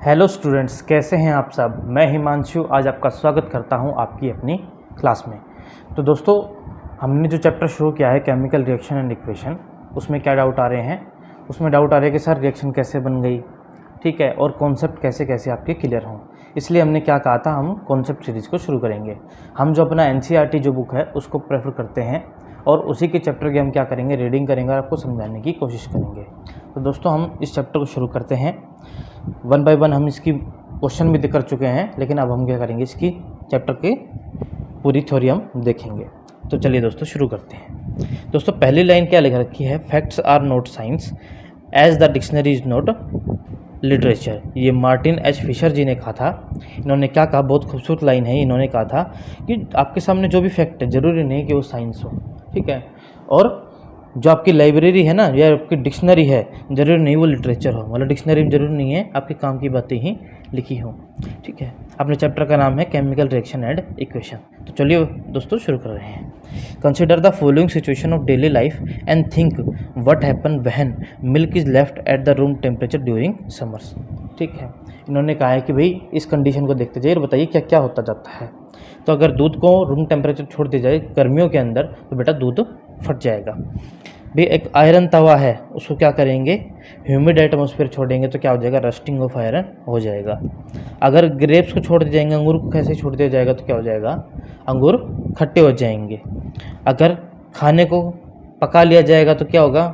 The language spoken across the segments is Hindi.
हेलो स्टूडेंट्स, कैसे हैं आप सब। मैं हिमांशु आज आपका स्वागत करता हूं आपकी अपनी क्लास में। तो दोस्तों, हमने जो चैप्टर शुरू किया है केमिकल रिएक्शन एंड इक्वेशन, उसमें क्या डाउट आ रहे हैं। उसमें डाउट आ रहे हैं कि सर रिएक्शन कैसे बन गई, ठीक है, और कॉन्सेप्ट कैसे कैसे आपके क्लियर हों। इसलिए हमने क्या कहा था, हम कॉन्सेप्ट सीरीज़ को शुरू करेंगे। हम जो अपना NCERT जो बुक है उसको प्रेफर करते हैं और उसी के चैप्टर की हम क्या करेंगे, रीडिंग करेंगे और आपको समझाने की कोशिश करेंगे। तो दोस्तों, हम इस चैप्टर को शुरू करते हैं। वन बाय वन हम इसकी क्वेश्चन भी कर चुके हैं, लेकिन अब हम क्या करेंगे, इसकी चैप्टर की पूरी थ्योरी हम देखेंगे। तो चलिए दोस्तों शुरू करते हैं। दोस्तों, पहली लाइन क्या लिख रखी है, facts are not science as the dictionary is not literature. ये मार्टिन एच फिशर जी ने कहा था। इन्होंने क्या कहा, बहुत खूबसूरत लाइन है। इन्होंने कहा था कि आपके सामने जो भी फैक्ट है ज़रूरी नहीं कि वो साइंस हो, ठीक है, और जो आपकी लाइब्रेरी है ना, या आपकी डिक्शनरी है, ज़रूरी नहीं वो लिटरेचर हो। मतलब डिक्शनरी में ज़रूरी नहीं है आपके काम की बातें ही लिखी हो, ठीक है। अपने चैप्टर का नाम है केमिकल रिएक्शन एंड इक्वेशन। तो चलिए दोस्तों शुरू कर रहे हैं। Consider the following situation of daily life and think what happen when milk is left at the room temperature during summers, ठीक है। इन्होंने कहा है कि भाई इस कंडीशन को देखते जाइए और बताइए क्या क्या होता जाता है। तो अगर दूध को रूम टेम्परेचर छोड़ दिया जाए गर्मियों के अंदर, तो बेटा दूध फट जाएगा। भी एक आयरन तवा है, उसको क्या करेंगे, ह्यूमिड एटमॉस्फेयर छोड़ेंगे तो क्या हो जाएगा, रस्टिंग ऑफ आयरन हो जाएगा। अगर ग्रेप्स को छोड़ दिया जाएंगे, अंगूर को कैसे छोड़ दिया जाएगा, तो क्या हो जाएगा, अंगूर खट्टे हो जाएंगे। अगर खाने को पका लिया जाएगा तो क्या होगा,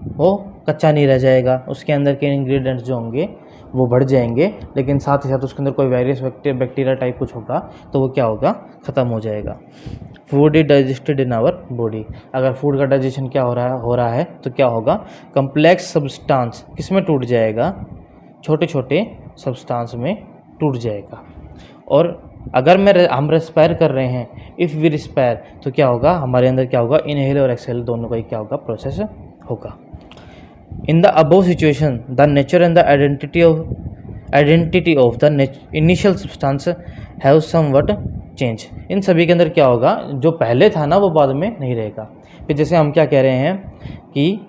वो कच्चा नहीं रह जाएगा, उसके अंदर के इंग्रेडिएंट्स जो होंगे वो बढ़ जाएंगे, लेकिन साथ ही साथ उसके अंदर कोई वायरस बैक्टीरिया टाइप कुछ होगा तो वो क्या होगा, ख़त्म हो जाएगा। Food is digested in our body. अगर फूड का डाइजेशन क्या हो रहा है तो क्या होगा, कम्प्लेक्स सब्सटेंस किस में टूट जाएगा, छोटे छोटे सब्सटेंस में टूट जाएगा। और अगर हम रेस्पायर कर रहे हैं, इफ़ वी रिस्पायर, तो क्या होगा, हमारे अंदर क्या होगा, इनहेल और एक्सहेल दोनों का ही क्या होगा, प्रोसेस होगा। In the above situation, the nature and the identity of the initial substance have somewhat changed. इन सभी के अंदर क्या होगा, जो पहले था ना वो बाद में नहीं रहेगा। फिर जैसे हम क्या कह रहे हैं कि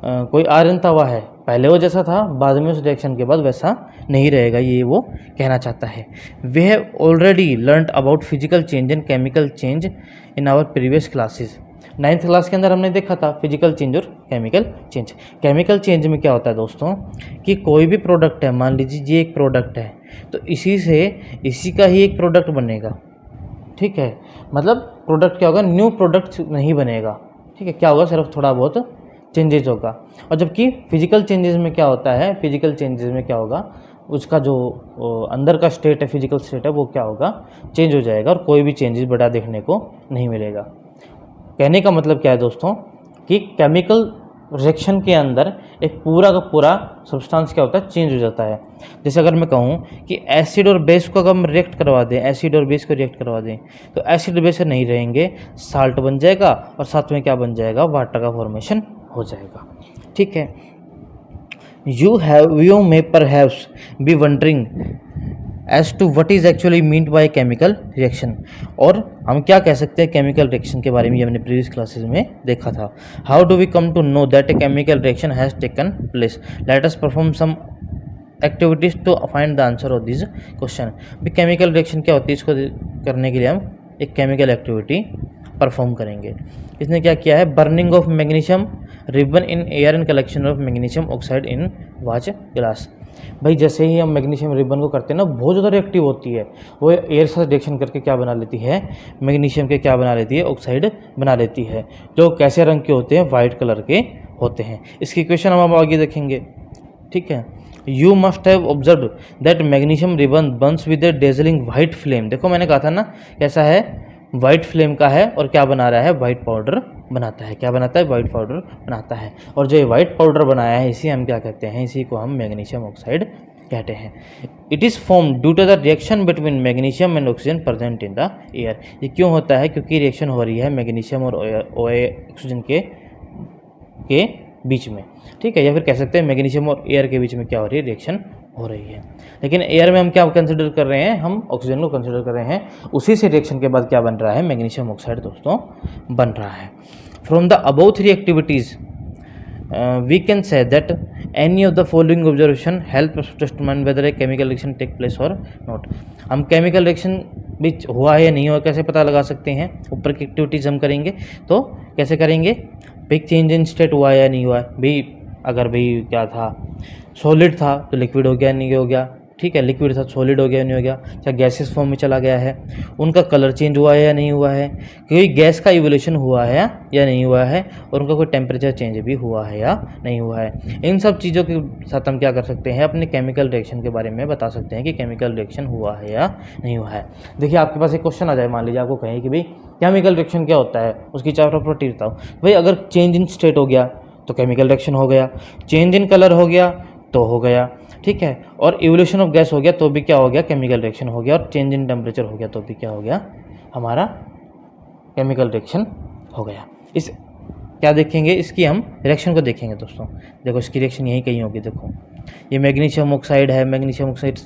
कोई आयरन तवा है, पहले वो जैसा था, बाद में उस रिएक्शन के बाद वैसा नहीं रहेगा, ये वो कहना चाहता है। We have already learned about physical change and chemical change in our previous classes. 9th class के अंदर हमने देखा था फिजिकल चेंज और केमिकल चेंज। केमिकल चेंज में क्या होता है दोस्तों, कि कोई भी प्रोडक्ट है, मान लीजिए ये एक प्रोडक्ट है, तो इसी का ही एक प्रोडक्ट बनेगा, ठीक है। मतलब प्रोडक्ट क्या होगा, न्यू प्रोडक्ट नहीं बनेगा, ठीक है। क्या होगा, सिर्फ थोड़ा बहुत चेंजेस होगा। और जबकि फिजिकल चेंजेस में क्या होता है, फिजिकल चेंजेस में क्या होगा, उसका जो अंदर का स्टेट है, फिजिकल स्टेट है, वो क्या होगा, चेंज हो जाएगा और कोई भी चेंजेस बड़ा देखने को नहीं मिलेगा। कहने का मतलब क्या है दोस्तों, कि केमिकल रिएक्शन के अंदर एक पूरा का पूरा सब्सटेंस क्या होता है, चेंज हो जाता है। जैसे अगर मैं कहूँ कि एसिड और बेस को अगर हम रिएक्ट करवा दें, एसिड और बेस को रिएक्ट करवा दें, तो एसिड बेस नहीं रहेंगे, साल्ट बन जाएगा और साथ में क्या बन जाएगा, वाटर का फॉर्मेशन हो जाएगा, ठीक है। You may perhaps be wondering as to what is actually meant by chemical reaction. और हम क्या कह सकते हैं केमिकल रिएक्शन के बारे में, ये हमने प्रीवियस क्लासेस में देखा था। How do we come to know that a chemical reaction has taken place, let us perform some activities to find the answer of this question. भी केमिकल रिएक्शन क्या होती है, इसको करने के लिए हम एक केमिकल एक्टिविटी परफॉर्म करेंगे। इसने क्या किया है, burning of magnesium ribbon in air and collection of magnesium oxide in watch glass. भाई जैसे ही हम मैग्नीशियम रिबन को करते हैं ना, बहुत ज़्यादा रिएक्टिव होती है, वो एयर से रिएक्शन करके क्या बना लेती है, मैग्नीशियम के क्या बना लेती है, ऑक्साइड बना लेती है, जो कैसे रंग के होते हैं, वाइट कलर के होते हैं। इसकी इक्वेशन हम आगे देखेंगे, ठीक है। You must have observe that magnesium ribbon Burns with A dazzling white flame. देखो मैंने कहा था ना, कैसा है, वाइट फ्लेम का है और क्या बना रहा है, वाइट पाउडर बनाता है। क्या बनाता है, वाइट पाउडर बनाता है। और जो ये वाइट पाउडर बनाया है, इसी हम क्या कहते हैं, इसी को हम मैग्नीशियम ऑक्साइड कहते हैं। It is form due to the reaction between magnesium and oxygen present in the air. ये क्यों होता है, क्योंकि रिएक्शन हो रही है मैग्नीशियम और ऑक्सीजन के बीच में, ठीक है। या फिर कह सकते हैं मैग्नीशियम और एयर के बीच में क्या हो रही है, रिएक्शन हो रही है। लेकिन एयर में हम क्या कंसिडर कर रहे हैं, हम ऑक्सीजन को कंसिडर कर रहे हैं। उसी से रिएक्शन के बाद क्या बन रहा है, मैग्नीशियम ऑक्साइड दोस्तों बन रहा है। From the above three activities we can say that any of the following observation help to determine whether a chemical reaction take place और नॉट। हम केमिकल रिएक्शन भी हुआ है या नहीं हुआ कैसे पता लगा सकते हैं? ऊपर की एक्टिविटीज़ हम करेंगे तो कैसे करेंगे? बिग चेंज इन स्टेट हुआ है या नहीं हुआ है भाई? अगर भाई क्या था, सॉलिड था तो लिक्विड हो गया नहीं हो गया, ठीक है, लिक्विड था सॉलिड हो गया नहीं हो गया, क्या गैसेस फॉर्म में चला गया है, उनका कलर चेंज हुआ है या नहीं हुआ है, क्योंकि गैस का इवोल्यूशन हुआ है या नहीं हुआ है, और उनका कोई टेम्परेचर चेंज भी हुआ है या नहीं हुआ है। इन सब चीज़ों के साथ हम क्या कर सकते हैं? अपने केमिकल रिएक्शन के बारे में बता सकते हैं कि केमिकल रिएक्शन हुआ है या नहीं हुआ है। देखिए आपके पास एक क्वेश्चन आ जाए, मान लीजिए आपको कहें कि भाई केमिकल रिएक्शन क्या होता है, उसकी 4 प्रॉपर्टी बताओ। भाई अगर चेंज इन स्टेट हो गया तो केमिकल रिएक्शन हो गया, चेंज इन कलर हो गया तो हो गया, ठीक है, और इवोल्यूशन ऑफ गैस हो गया तो भी क्या हो गया? केमिकल रिएक्शन हो गया, और चेंज इन टेम्परेचर हो गया तो भी क्या हो गया? हमारा केमिकल रिएक्शन हो गया। इस क्या देखेंगे? इसकी हम रिएक्शन को देखेंगे दोस्तों। देखो इसकी रिएक्शन यहीं कहीं होगी। देखो ये मैग्नीशियम ऑक्साइड है, मैग्नीशियम ऑक्साइड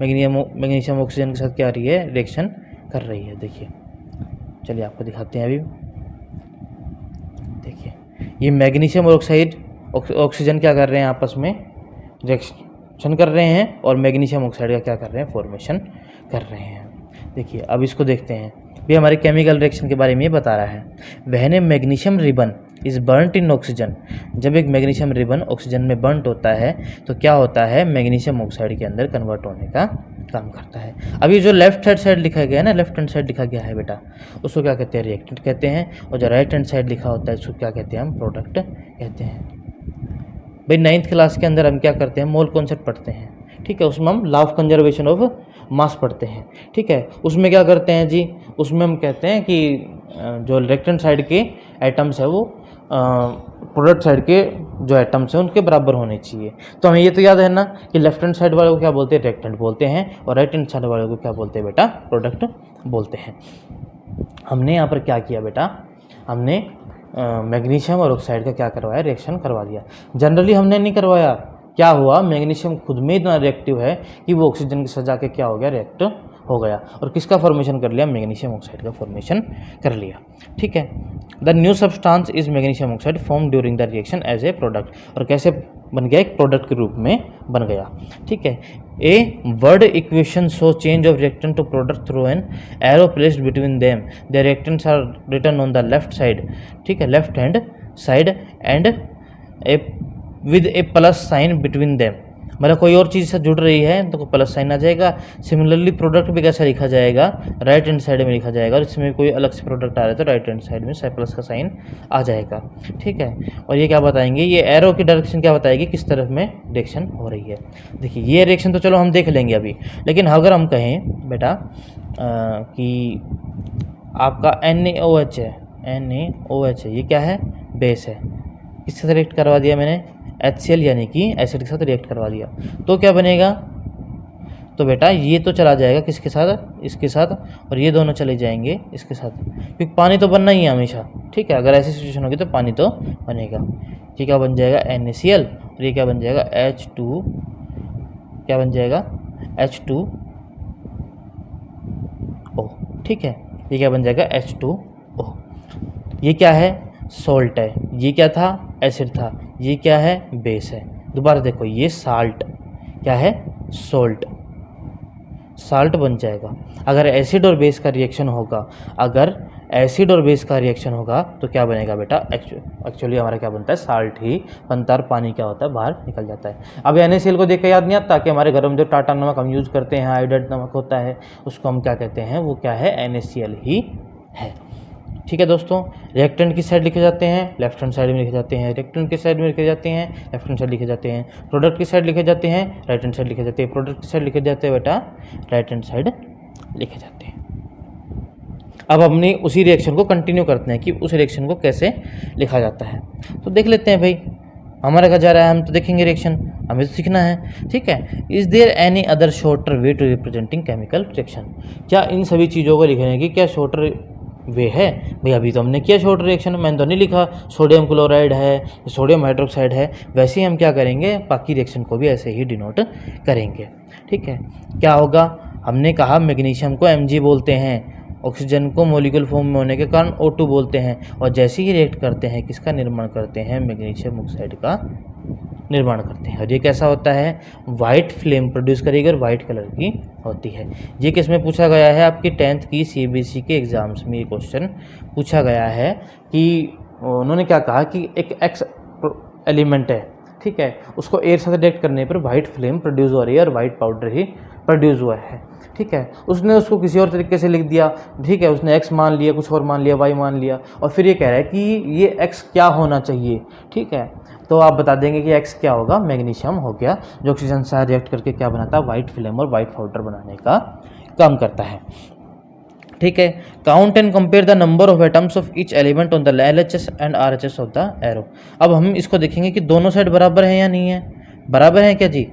मैग्नीशियम ऑक्सीजन के साथ क्या आ रही है? रिएक्शन कर रही है। देखिए चलिए आपको दिखाते हैं। अभी देखिए ये मैग्नीशियम और ऑक्साइड ऑक्सीजन क्या कर रहे हैं? आपस में रिएक्शन कर रहे हैं, और मैग्नीशियम ऑक्साइड का क्या कर रहे हैं? फॉर्मेशन कर रहे हैं। देखिए अब इसको देखते हैं। ये हमारे केमिकल रिएक्शन के बारे में ये बता रहा है। When A magnesium ribbon is burnt in oxygen, जब एक मैग्नीशियम रिबन ऑक्सीजन में बर्नट होता है तो क्या होता है? मैग्नीशियम ऑक्साइड के अंदर कन्वर्ट होने का काम करता है। अभी जो लेफ्ट हैंड साइड लिखा गया है ना, लेफ्ट हैंड साइड लिखा गया है बेटा, उसको क्या कहते हैं? रिएक्टेंट कहते हैं, और जो राइट हैंड साइड लिखा होता है उसको क्या कहते हैं? हम प्रोडक्ट कहते हैं। भाई 9th क्लास के अंदर हम क्या करते हैं? मोल कॉन्सेप्ट पढ़ते हैं, ठीक है, उसमें हम law of conservation of mass पढ़ते हैं, ठीक है। उसमें क्या करते हैं जी? उसमें हम कहते हैं कि जो रिएक्टेंट साइड के एटम्स है वो प्रोडक्ट साइड के जो एटम्स हैं उनके बराबर होने चाहिए। तो हमें ये तो याद है ना कि लेफ्ट हैंड साइड वाले को क्या बोलते हैं? रिएक्टेंट बोलते हैं, और राइट हैंड साइड वाले को क्या बोलते हैं बेटा? प्रोडक्ट बोलते हैं। हमने यहाँ पर क्या किया बेटा? हमने मैग्नीशियम और ऑक्साइड का क्या करवाया? रिएक्शन करवा दिया। जनरली हमने नहीं करवाया। क्या हुआ? मैग्नीशियम खुद में इतना रिएक्टिव है कि वो ऑक्सीजन के साथ जाके क्या हो गया? रिएक्ट हो गया, और किसका फॉर्मेशन कर लिया? मैग्नीशियम ऑक्साइड का फॉर्मेशन कर लिया, ठीक है। The new substance is magnesium oxide form during the reaction as a product, और कैसे बन गया? एक प्रोडक्ट के रूप में बन गया, ठीक है। A word equation show change of reactant to product through an arrow placed between them, the reactants are written on the left side, ठीक है, left hand side, and a with a plus sign between them. मतलब कोई और चीज़ से जुड़ रही है तो प्लस साइन आ जाएगा। सिमिलरली प्रोडक्ट भी कैसा लिखा जाएगा? राइट हैंड साइड में लिखा जाएगा, और इसमें कोई अलग से प्रोडक्ट आ रहा है तो राइट हैंड साइड में प्लस का साइन आ जाएगा, ठीक है। और ये क्या बताएंगे? ये एरो की डायरेक्शन क्या बताएगी? किस तरफ में रिएक्शन हो रही है। देखिए ये रिएक्शन तो चलो हम देख लेंगे अभी, लेकिन अगर हम कहें बेटा कि आपका NaOH है, NaOH है, ये क्या है? बेस है। किसके साथ रिएक्ट करवा दिया मैंने? HCl यानी कि एसिड के साथ रिएक्ट करवा दिया, तो क्या बनेगा? तो बेटा ये तो चला जाएगा किसके साथ? इसके साथ, और ये दोनों चले जाएंगे इसके साथ, क्योंकि पानी तो बनना ही है हमेशा, ठीक है। अगर ऐसी सिचुएशन होगी तो पानी तो बनेगा। ये क्या बन जाएगा? NaCl, और ये क्या बन जाएगा? H2, क्या बन जाएगा? H2O, ठीक है। ये क्या बन जाएगा? H2O। ये क्या है? सॉल्ट है। ये क्या था? एसिड था। ये क्या है? बेस है। दोबारा देखो, ये साल्ट क्या है? सॉल्ट, साल्ट बन जाएगा। अगर एसिड और बेस का रिएक्शन होगा, अगर एसिड और बेस का रिएक्शन होगा तो क्या बनेगा बेटा? एक्चुअली हमारा क्या बनता है? साल्ट ही बनता है, और पानी क्या होता है? बाहर निकल जाता है। अब NaCl को देख के याद नहीं आता कि हमारे घर में जो टाटा नमक हम यूज़ करते हैं, आयोडाइड नमक होता है, उसको हम क्या कहते हैं? वो क्या है? NaCl ही है, ठीक है दोस्तों। रिएक्टेंट की साइड लिखे जाते हैं, लेफ्ट हैंड साइड में लिखे जाते हैं। रिएक्टेंट की साइड में लिखे जाते हैं, लेफ्ट हैंड साइड लिखे जाते हैं। प्रोडक्ट की साइड लिखे जाते हैं, राइट हैंड साइड लिखे जाते हैं। प्रोडक्ट की साइड लिखे जाते हैं बेटा, राइट हैंड साइड लिखे जाते हैं। अब हमने उसी रिएक्शन को कंटिन्यू करते हैं कि उस रिएक्शन को कैसे लिखा जाता है। तो देख लेते हैं भाई, हमारा क्या जा रहा है? हम तो देखेंगे रिएक्शन, हमें तो सीखना है, ठीक है। Is there any other shorter way to representing chemical reaction? क्या इन सभी चीज़ों को लिखने की क्या शॉर्टर वे है? भाई अभी तो हमने किया शॉर्ट रिएक्शन, मैंने तो नहीं लिखा सोडियम क्लोराइड है, सोडियम हाइड्रोक्साइड है। वैसे ही हम क्या करेंगे? बाकी रिएक्शन को भी ऐसे ही डिनोट करेंगे, ठीक है। क्या होगा? हमने कहा मैग्नीशियम को Mg बोलते हैं, ऑक्सीजन को मॉलिक्यूल फॉर्म में होने के कारण O2 बोलते हैं, और जैसे ही रिएक्ट करते हैं किसका निर्माण करते हैं, मैग्नीशियम ऑक्साइड का निर्माण करते हैं। और ये कैसा होता है, वाइट फ्लेम प्रोड्यूस करेगी और वाइट कलर की होती है। ये किस में पूछा गया है, आपकी 10th की CBSE के एग्जाम्स में ये क्वेश्चन पूछा गया है कि उन्होंने क्या कहा कि एक एक्स एलिमेंट है, ठीक है, उसको एयर साथ रिएक्ट करने पर वाइट फ्लेम प्रोड्यूस हो रही है और वाइट पाउडर ही प्रोड्यूस हुआ है, ठीक है। उसने उसको किसी और तरीके से लिख दिया, ठीक है, उसने x मान लिया, कुछ और मान लिया, y मान लिया, और फिर ये कह रहा है कि ये x क्या होना चाहिए, ठीक है। तो आप बता देंगे कि x क्या होगा, मैग्नीशियम हो गया, जो ऑक्सीजन से रिएक्ट करके क्या बनाता है, वाइट फ्लेम और वाइट पाउडर बनाने का काम करता है, ठीक है। Count and compare the number of atoms of each element on the LHS and RHS of the arrow. अब हम इसको देखेंगे कि दोनों साइड बराबर है या नहीं है, बराबर है क्या जी,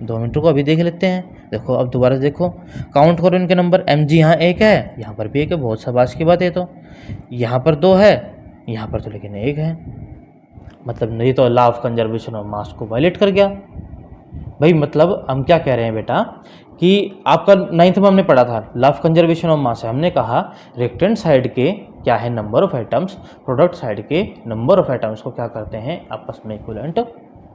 2 मिनट को अभी देख लेते हैं। देखो अब दोबारा देखो, काउंट करो इनके नंबर, mg यहाँ 1 है, यहाँ पर भी 1 है, बहुत शाबाश की बात है। तो यहाँ पर 2 है, यहाँ पर तो लेकिन 1 है, मतलब नहीं तो law of conservation of mass को वायलेट कर गया भाई। मतलब हम क्या कह रहे हैं बेटा कि आपका 9th में हमने पढ़ा था law of conservation of mass है, हमने कहा रिएक्टेंट साइड के क्या है number of atoms, product side के नंबर ऑफ एटम्स को क्या करते हैं, आपस में इक्विवेलेंट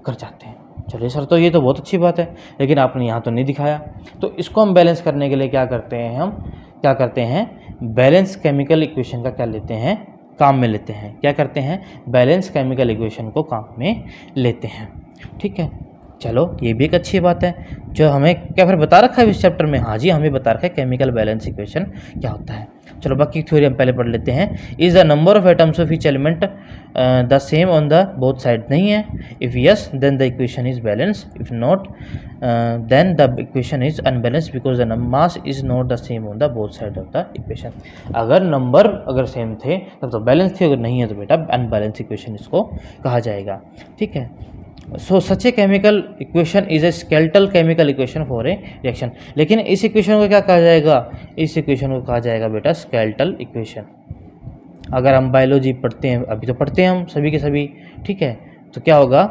कर जाते हैं। चलिए सर, तो ये तो बहुत अच्छी बात है, लेकिन आपने यहाँ तो नहीं दिखाया। तो इसको हम बैलेंस करने के लिए क्या करते हैं, हम क्या करते हैं, बैलेंस केमिकल इक्वेशन का क्या लेते हैं, काम में लेते हैं। क्या करते हैं, बैलेंस केमिकल इक्वेशन को काम में लेते हैं, ठीक है। चलो ये भी एक अच्छी बात है, जो हमें क्या फिर बता रखा है इस चैप्टर में, हाँ जी हमें बता रखा है केमिकल बैलेंस इक्वेशन क्या होता है। चलो बाकी थ्योरी हम पहले पढ़ लेते हैं। Is the number of atoms of each element the same on the both side, नहीं है। If yes then the equation is balance, if not then the equation is unbalance because the mass is not the same on the both side of the equation. अगर नंबर अगर सेम थे तब तो बैलेंस थे, अगर नहीं है तो बेटा अनबैलेंस इक्वेशन इसको कहा जाएगा, ठीक है। So such a chemical equation is a skeletal chemical equation for a reaction. लेकिन इस इक्वेशन को क्या कहा जाएगा, इस इक्वेशन को कहा जाएगा बेटा स्केलेटल इक्वेशन। अगर हम बायोलॉजी पढ़ते हैं, अभी तो पढ़ते हैं हम सभी के सभी, ठीक है, तो क्या होगा,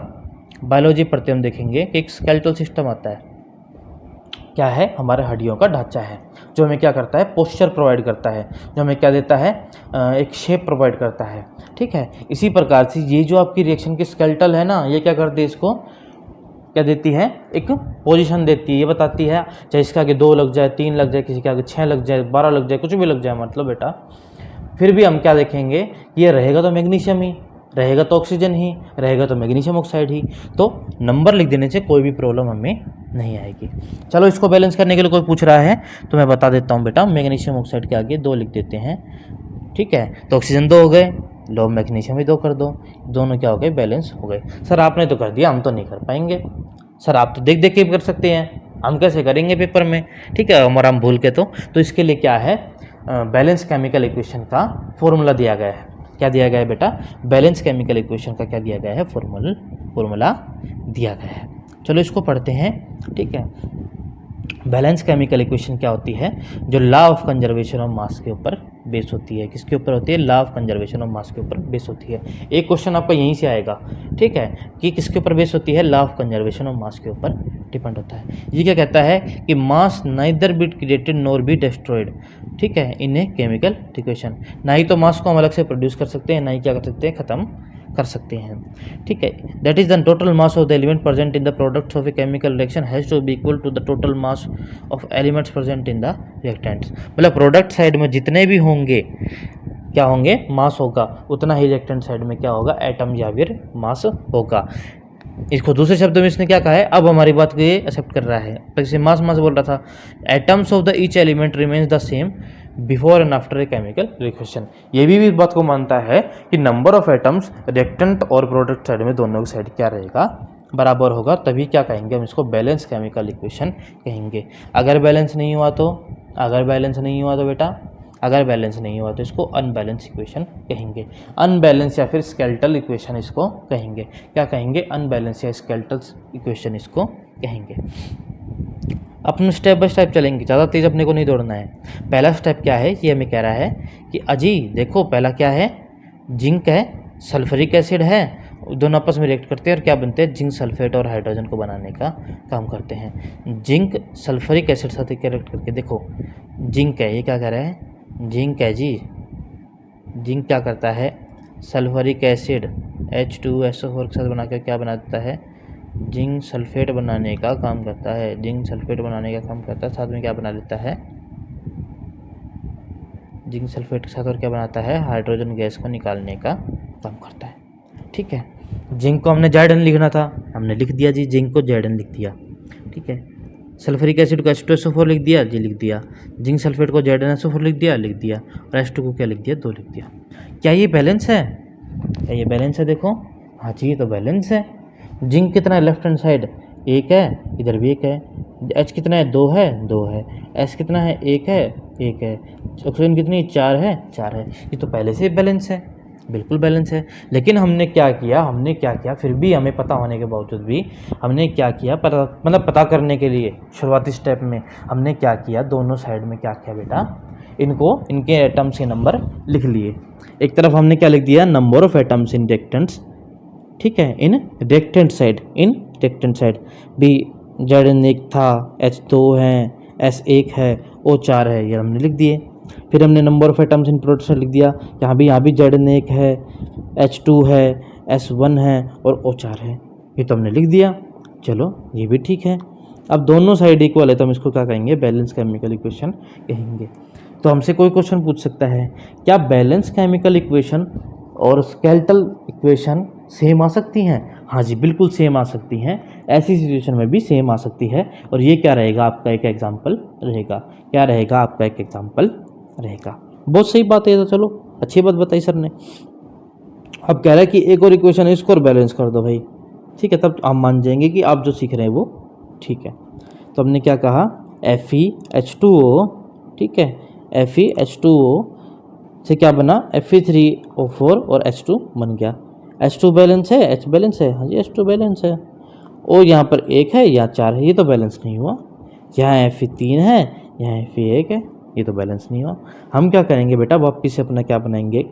बायोलॉजी पढ़ते हम देखेंगे कि एक स्केलेटल सिस्टम आता है, क्या है, हमारे हड्डियों का ढांचा है, जो हमें क्या करता है, पोस्चर प्रोवाइड करता है, जो हमें क्या देता है, एक शेप प्रोवाइड करता है, ठीक है। इसी प्रकार से ये जो आपकी रिएक्शन की स्केलेटल है ना, ये क्या करती है, इसको क्या देती है, एक पोजीशन देती है, ये बताती है चाहे इसके आगे 2 लग जाए, 3 लग जाए, किसी के आगे 6 लग जाए, 12 लग जाए, कुछ भी लग जाए, मतलब बेटा फिर भी हम क्या देखेंगे, ये रहेगा तो मैग्नीशियम ही रहेगा, तो ऑक्सीजन ही रहेगा, तो मैग्नीशियम ऑक्साइड ही। तो नंबर लिख देने से कोई भी प्रॉब्लम हमें नहीं आएगी। चलो इसको बैलेंस करने के लिए कोई पूछ रहा है तो मैं बता देता हूँ बेटा, मैग्नीशियम ऑक्साइड के आगे 2 लिख देते हैं, ठीक है। तो ऑक्सीजन 2 हो गए, लो मैग्नीशियम भी 2 कर दो, दोनों क्या हो गए, बैलेंस हो गए। सर आपने तो कर दिया, हम तो नहीं कर पाएंगे। सर आप तो देख देख के कर सकते हैं, हम कैसे करेंगे पेपर में, ठीक है, और हम भूल के तो इसके लिए क्या है, बैलेंस केमिकल इक्वेशन का फॉर्मूला दिया गया है। क्या दिया गया है बेटा, बैलेंस केमिकल इक्वेशन का क्या दिया गया है, फॉर्मूला दिया गया है। चलो इसको पढ़ते हैं, ठीक है। बैलेंस केमिकल इक्वेशन क्या होती है, जो law of conservation of mass के ऊपर बेस होती है। किसके ऊपर होती है, law of conservation of mass के ऊपर बेस होती है। एक क्वेश्चन आपका यहीं से आएगा, ठीक है, कि किसके ऊपर बेस होती है, law of conservation of mass के ऊपर डिपेंड होता है। ये क्या कहता है कि mass neither be created nor be destroyed, ठीक है, इन ए केमिकल इक्वेशन। ना ही तो मास को हम अलग से प्रोड्यूस कर सकते हैं, ना ही क्या कर सकते हैं, ख़त्म कर सकते हैं, ठीक है। That is the total mass of the element present in the products of a chemical reaction has to be equal to the total mass of elements present in the reactants. मतलब प्रोडक्ट साइड में जितने भी होंगे क्या होंगे, मास होगा, उतना ही रिएक्टेंट साइड में क्या होगा, एटम या फिर मास होगा। इसको दूसरे शब्दों में इसने क्या कहा है, अब हमारी बात को ये एक्सेप्ट कर रहा है। जैसे मास बोल रहा था, atoms of the each element remains the same before and after a chemical reaction. ये भी इस बात को मानता है कि नंबर ऑफ एटम्स रिएक्टेंट और प्रोडक्ट साइड में दोनों की साइड क्या रहेगा, बराबर होगा, तभी क्या कहेंगे हम इसको, बैलेंस केमिकल इक्वेशन कहेंगे। अगर बैलेंस नहीं हुआ तो बेटा, अगर बैलेंस नहीं हुआ तो इसको अनबैलेंस इक्वेशन कहेंगे। अनबैलेंस या फिर स्केलेटल इक्वेशन इसको कहेंगे। क्या कहेंगे, अनबैलेंस या स्केलेटल इक्वेशन इसको कहेंगे। अपन स्टेप बाय स्टेप चलेंगे, ज़्यादा तेज़ अपने को नहीं दौड़ना है। पहला स्टेप क्या है, ये हमें कह रहा है कि अजी देखो, पहला क्या है, जिंक है, सल्फ्यूरिक एसिड है, दोनों आपस में रिएक्ट करते हैं और क्या बनते हैं, जिंक सल्फेट और हाइड्रोजन को बनाने का काम करते हैं। जिंक सल्फ्यूरिक एसिड साथ क्या रिएक्ट करके, देखो जिंक है, ये क्या कह रहा है, जिंक है जी। जिंक क्या करता है, सल्फ्यूरिक एसिड H2SO4 के साथ बनाकर क्या बना देता है, जिंक सल्फेट बनाने का काम करता है। जिंक सल्फेट बनाने का काम करता है, साथ में क्या बना लेता है, जिंक सल्फेट के साथ और क्या बनाता है, हाइड्रोजन गैस को निकालने का काम करता है। ठीक है, जिंक को हमने Zn लिखना था, हमने लिख दिया जी, जिंक को Zn लिख दिया। ठीक है, सल्फ्यूरिक एसिड को H2SO4 लिख दिया जी, लिख दिया। जिंक सल्फेट को ZnSO4 लिख दिया, लिख दिया। और H2 को क्या लिख दिया, 2 लिख दिया। क्या ये बैलेंस है? क्या ये बैलेंस है? देखो, हाँ जी, ये तो बैलेंस है। जिंक कितना है लेफ्ट हैंड साइड, 1 है, इधर भी 1 है। H कितना है, 2 है, 2 है। S कितना है, 1 है, 1 है। ऑक्सीजन कितनी, 4 है, 4 है। ये तो पहले से बैलेंस है, बिल्कुल बैलेंस है। लेकिन हमने क्या किया, फिर भी हमें पता होने के बावजूद भी हमने क्या किया, पता करने के लिए शुरुआती स्टेप में हमने क्या किया, दोनों साइड में क्या किया बेटा, इनके एटम्स के नंबर लिख लिए। एक तरफ हमने क्या लिख दिया, number of atoms in reactants. ठीक है, इन रिएक्टेंट साइड भी Zn1 था, H2 है, S1 है, O4 है, ये हमने लिख दिए। फिर हमने number of atoms in product लिख दिया। यहाँ भी Zn1 है, H2 है, S1 है और O4 है, ये तो हमने लिख दिया। चलो, ये भी ठीक है। अब दोनों साइड इक्वल है तो हम इसको क्या कहेंगे, बैलेंस केमिकल इक्वेशन कहेंगे। तो हमसे कोई क्वेश्चन पूछ सकता है, क्या बैलेंस केमिकल इक्वेशन और स्केलेटल इक्वेशन सेम आ सकती हैं? हाँ जी, बिल्कुल सेम आ सकती हैं। ऐसी सिचुएशन में भी सेम आ सकती है। और ये क्या रहेगा, आपका एक एग्जाम्पल रहेगा। क्या रहेगा, आपका एक एग्जाम्पल रहेगा। बहुत सही बात है, तो चलो अच्छी बात बताई सर ने। अब कह रहा है कि एक और इक्वेशन है, इसको और बैलेंस कर दो भाई। ठीक है, तब आप मान जाएंगे कि आप जो सीख रहे हैं वो ठीक है। तो हमने क्या कहा, FeH2O। ठीक है, FeH2O से क्या बना, Fe3O4 और H2 बन गया। H2 बैलेंस है, H बैलेंस है, हाँ जी H2 बैलेंस है। और यहाँ पर 1 है या 4 है, ये तो बैलेंस नहीं हुआ। यहाँ Fe3 है, यहाँ Fe1 है, ये तो बैलेंस नहीं हुआ। हम क्या करेंगे बेटा, वापिस से अपना क्या बनाएंगे,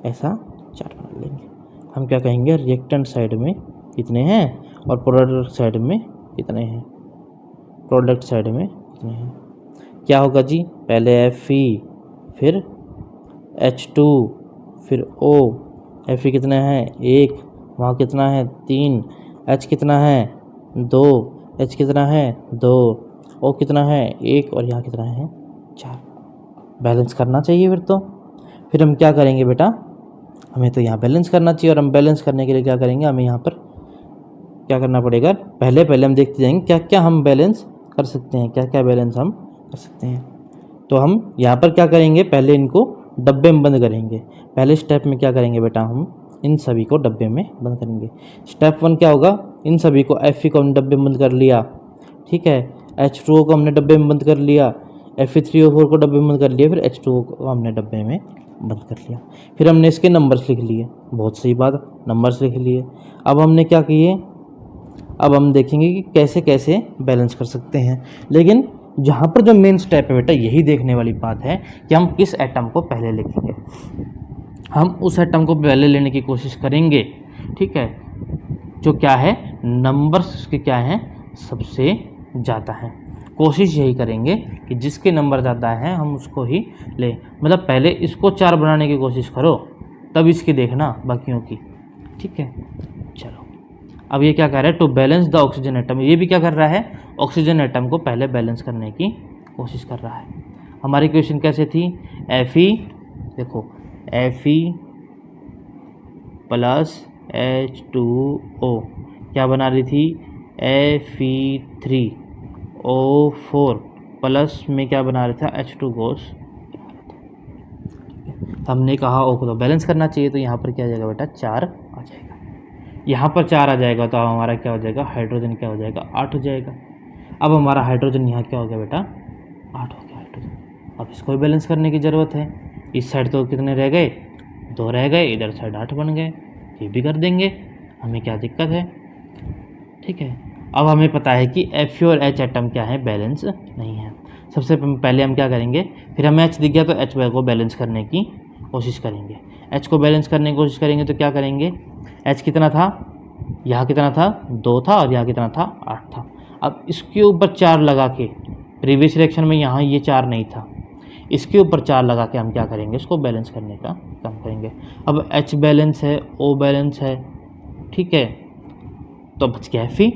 ऐसा चार्ट बना लेंगे। हम क्या कहेंगे, रिएक्टेंट साइड में कितने हैं और प्रोडक्ट साइड में कितने हैं, प्रोडक्ट साइड में कितने हैं। क्या होगा जी, पहले Fe, फिर H2, फिर O। Fe कितना है, 1, वहाँ कितना है, 3, H कितना है, 2, H कितना है, 2, O कितना है, 1 और यहाँ कितना है, 4। बैलेंस करना चाहिए फिर हम क्या करेंगे बेटा, हमें तो यहाँ बैलेंस करना चाहिए। और हम बैलेंस करने के लिए क्या करेंगे, हमें यहाँ पर क्या करना पड़ेगा, पहले हम देखते जाएंगे क्या क्या हम बैलेंस कर सकते हैं, क्या क्या बैलेंस हम कर सकते हैं। तो हम यहाँ पर क्या करेंगे, पहले इनको डब्बे में बंद करेंगे। पहले स्टेप में क्या करेंगे बेटा, हम इन सभी को डब्बे में बंद करेंगे। स्टेप 1 क्या होगा, इन सभी को Fe को हमने डब्बे में बंद कर लिया। ठीक है, H2O को हमने डब्बे में बंद कर लिया, Fe3O4 को डब्बे में बंद कर लिया, फिर H2O को हमने डब्बे में बंद कर लिया। फिर हमने इसके नंबर्स लिख लिए, बहुत सही बात, नंबर्स लिख लिए। अब हमने क्या किए, अब हम देखेंगे कि कैसे कैसे बैलेंस कर सकते हैं। लेकिन जहाँ पर जो मेन स्टेप है बेटा, यही देखने वाली बात है कि हम किस एटम को पहले लिखेंगे। हम उस एटम को पहले लेने की कोशिश करेंगे। ठीक है, जो क्या है, नंबर्स उसके क्या हैं, सबसे ज़्यादा हैं। कोशिश यही करेंगे कि जिसके नंबर ज़्यादा हैं हम उसको ही लें। मतलब पहले इसको 4 बनाने की कोशिश करो, तब इसकी देखना बाकियों की। ठीक है, चलो अब ये क्या कर रहा है, to balance the oxygen atom. ये भी क्या कर रहा है, ऑक्सीजन एटम को पहले बैलेंस करने की कोशिश कर रहा है। हमारी क्वेश्चन कैसे थी, Fe, देखो Fe प्लस H2O क्या बना रही थी, Fe3O4 प्लस में क्या बना रहा था, H2 गैस। हमने कहा O को तो बैलेंस करना चाहिए, तो यहाँ पर क्या आ जाएगा बेटा, 4 आ जाएगा। यहाँ पर 4 आ जाएगा तो हमारा क्या हो जाएगा, हाइड्रोजन क्या हो जाएगा, 8 हो जाएगा। अब हमारा हाइड्रोजन यहाँ क्या हो गया बेटा, 8 हो गया हाइड्रोजन। अब इसको भी बैलेंस करने की ज़रूरत है। इस साइड तो कितने रह गए, 2 रह गए, इधर साइड 8 बन गए। ये भी कर देंगे, हमें क्या दिक्कत है। ठीक है, अब हमें पता है कि Fe और H एटम क्या है, बैलेंस नहीं है। सबसे पहले हम क्या करेंगे, फिर हमें H दिख गया तो H को बैलेंस करने की कोशिश करेंगे। H को बैलेंस करने की कोशिश करेंगे तो क्या करेंगे, H कितना था, यहाँ कितना था, 2 था और यहाँ कितना था, 8 था। अब इसके ऊपर 4 लगा के, प्रीवियस रिएक्शन में यहाँ ये 4 नहीं था, इसके ऊपर 4 लगा के हम क्या करेंगे, इसको बैलेंस करने का काम करेंगे। अब H बैलेंस है, O बैलेंस है, ठीक है, तो बच गया Fe,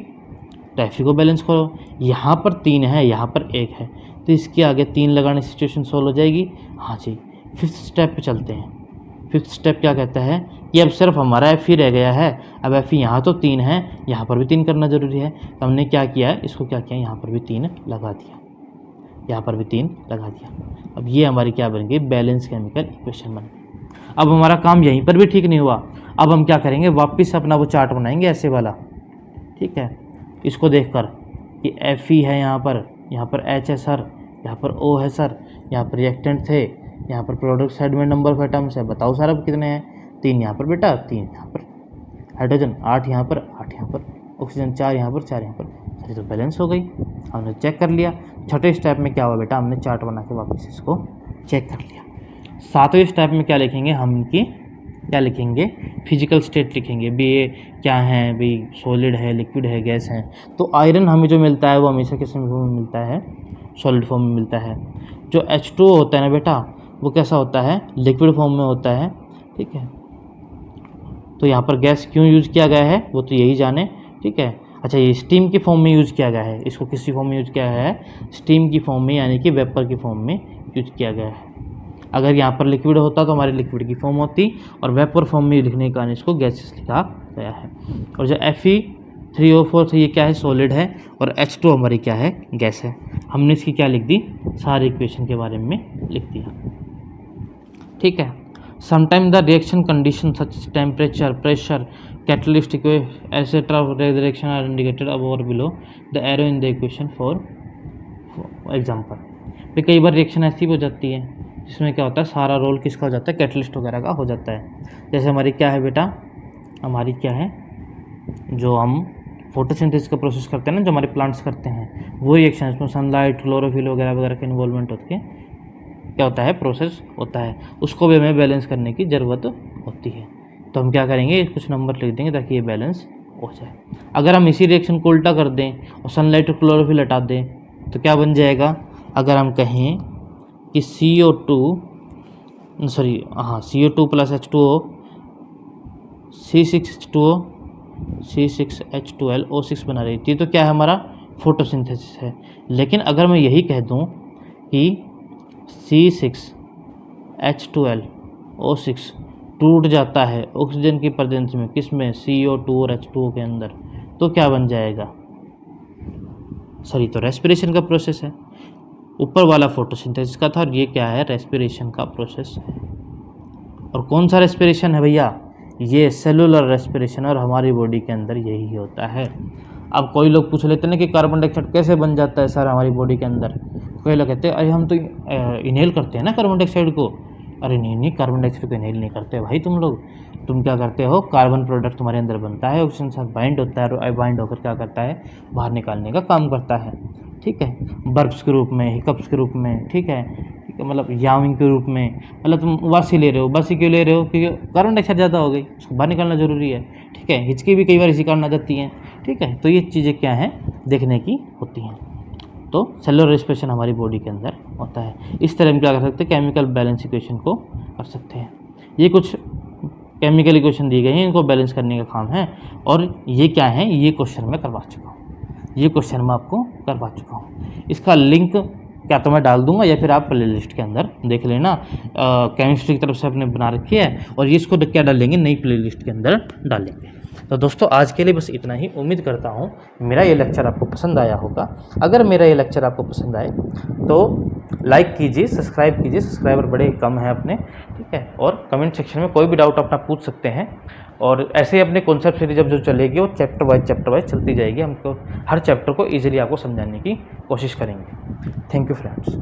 तो Fe को बैलेंस करो। यहाँ पर 3 है, यहाँ पर 1 है, तो इसके आगे 3 लगाने से सिचुएशन सॉल्व हो जाएगी। हाँ जी, 5th स्टेप पे चलते हैं। 5th स्टेप क्या कहता है कि अब सिर्फ हमारा Fe रह गया है। अब Fe यहाँ तो 3 है, यहाँ पर भी 3 करना ज़रूरी है, तो हमने क्या किया, इसको क्या किया, यहाँ पर भी 3 लगा दिया, यहाँ पर भी 3 लगा दिया। अब ये हमारी क्या बन गई, बैलेंस केमिकल इक्वेशन बन गई। अब हमारा काम यहीं पर भी ठीक नहीं हुआ, अब हम क्या करेंगे, वापस अपना वो चार्ट बनाएंगे ऐसे वाला, ठीक है, इसको देखकर कि Fe है यहाँ पर H है सर, यहाँ पर O है सर, यहाँ पर रिएक्टेंट थे, यहाँ पर प्रोडक्ट साइड में नंबर ऑफ एटम्स है, बताओ सर अब कितने हैं, 3 यहाँ पर बेटा, 3 यहाँ पर, हाइड्रोजन 8 यहाँ पर, 8 यहाँ पर, ऑक्सीजन 4 यहाँ पर, 4 यहाँ पर, सर तो बैलेंस हो गई। हमने चेक कर लिया। छठे स्टेप में क्या हुआ बेटा, हमने चार्ट बना के वापस इसको चेक कर लिया। 7वें स्टेप में क्या लिखेंगे, हम इनकी क्या लिखेंगे, फिजिकल स्टेट लिखेंगे भी, ये क्या है भाई, सॉलिड है, लिक्विड है, गैस है। तो आयरन हमें जो मिलता है वो हमेशा किस फॉर्म में मिलता है, सॉलिड फॉर्म में मिलता है। जो H2O होता है ना बेटा, वो कैसा होता है, लिक्विड फॉर्म में होता है, ठीक है। तो यहाँ पर गैस क्यों यूज़ किया गया है वो तो यही जाने, ठीक है। अच्छा, ये स्टीम की फॉर्म में यूज़ किया गया है, इसको किसी फॉर्म में यूज़ किया गया है, स्टीम की फॉर्म में, यानी कि वेपर की फॉर्म में यूज़ किया गया है। अगर यहाँ पर लिक्विड होता तो हमारी लिक्विड की फॉर्म होती, और वेपर फॉर्म में लिखने के कारण इसको गैसेस लिखा गया है। और जो Fe3O4 ये क्या है, सॉलिड है, और H2 हमारी क्या है, गैस है। हमने इसकी क्या लिख दी, सारे इक्वेशन के बारे में लिख दिया, ठीक है। Sometime the reaction condition such temperature, pressure, catalyst etcetera reaction are indicated above और below the arrow in the equation for example. कई बार रिएक्शन ऐसी हो जाती है जिसमें क्या होता है, सारा रोल किसका हो जाता है, कैटलिस्ट वगैरह का हो जाता है। जैसे हमारी क्या है बेटा, हमारी क्या है, जो हम फोटोसिंथेसिस का प्रोसेस करते हैं ना, जो हमारे प्लांट्स करते हैं, वो रिएक्शन, इसमें सनलाइट, क्लोरोफिल वगैरह वगैरह का इन्वॉल्वमेंट होती है, क्या होता है, प्रोसेस होता है, उसको भी हमें बैलेंस करने की ज़रूरत होती है। तो हम क्या करेंगे, कुछ नंबर लिख देंगे ताकि ये बैलेंस हो जाए। अगर हम इसी रिएक्शन को उल्टा कर दें और सनलाइट और क्लोरोफिल हटा दें तो क्या बन जाएगा, अगर हम कहें कि CO2 plus H2O C6H2O C6H12 O6 बना रही थी, तो क्या है, हमारा फोटोसिंथेसिस है। लेकिन अगर मैं यही कह दूं कि C6H12 O6 टूट जाता है ऑक्सीजन की प्रेजेंस में, किस में, CO2 और H2O के अंदर, तो क्या बन जाएगा, सर ये तो रेस्पिरेशन का प्रोसेस है। ऊपर वाला फोटोसिंथेसिस का था और ये क्या है, रेस्पिरेशन का प्रोसेस है। और कौन सा रेस्पिरेशन है भैया, ये सेलुलर रेस्पिरेशन, और हमारी बॉडी के अंदर यही होता है। अब कोई लोग पूछ लेते हैं ना कि कार्बन डाइऑक्साइड कैसे बन जाता है सर हमारी बॉडी के अंदर। कोई लोग कहते हैं अरे हम तो इनहेल करते हैं ना कार्बन डाइऑक्साइड को। अरे नहीं, कार्बन डाइऑक्साइड को इनहेल नहीं करते भाई तुम लोग। तुम क्या करते हो, कार्बन प्रोडक्ट तुम्हारे अंदर बनता है, ऑक्सीजन के साथ बाइंड होता है, और बाइंड होकर क्या करता है, बाहर निकालने का काम करता है, ठीक है, बर्ब्स के रूप में, हिकअप्स के रूप में, ठीक है, मतलब यामिंग के रूप में। मतलब तुम उबासी ले रहे हो, उबासी क्यों ले रहे हो, क्योंकि कार्बन डाइऑक्साइड ज़्यादा हो गई, उसको बाहर निकालना ज़रूरी है, ठीक है। हिचकी भी कई बार इसी कारण आ जाती हैं, ठीक है। तो ये चीज़ें क्या हैं, देखने की होती हैं। तो सेलुलर रेस्पिरेशन हमारी बॉडी के अंदर होता है। इस तरह हम क्या कर सकते हैं, केमिकल बैलेंस इक्वेशन को कर सकते हैं। ये कुछ केमिकल इक्वेशन दी गई हैं, इनको बैलेंस करने का काम है। और ये क्या है, ये क्वेश्चन मैं करवा चुका हूँ, ये क्वेश्चन मैं आपको करवा चुका हूँ। इसका लिंक क्या तो मैं डाल दूंगा, या फिर आप प्ले लिस्ट के अंदर देख लेना। केमिस्ट्री की तरफ से आपने बना रखी है, और ये इसको क्या डालेंगे, नई प्ले लिस्ट के अंदर डालेंगे। तो दोस्तों आज के लिए बस इतना ही। उम्मीद करता हूँ मेरा ये लेक्चर आपको पसंद आया होगा। अगर मेरा ये लेक्चर आपको पसंद आए तो लाइक कीजिए, सब्सक्राइब कीजिए, सब्सक्राइबर बड़े कम हैं अपने, ठीक है। और कमेंट सेक्शन में कोई भी डाउट अपना पूछ सकते हैं। और ऐसे ही अपने कॉन्सेप्ट सीरीज जब जो चलेगी वो चैप्टर वाइज चलती जाएगी। हमको हर चैप्टर को ईजिली आपको समझाने की कोशिश करेंगे। Thank you friends.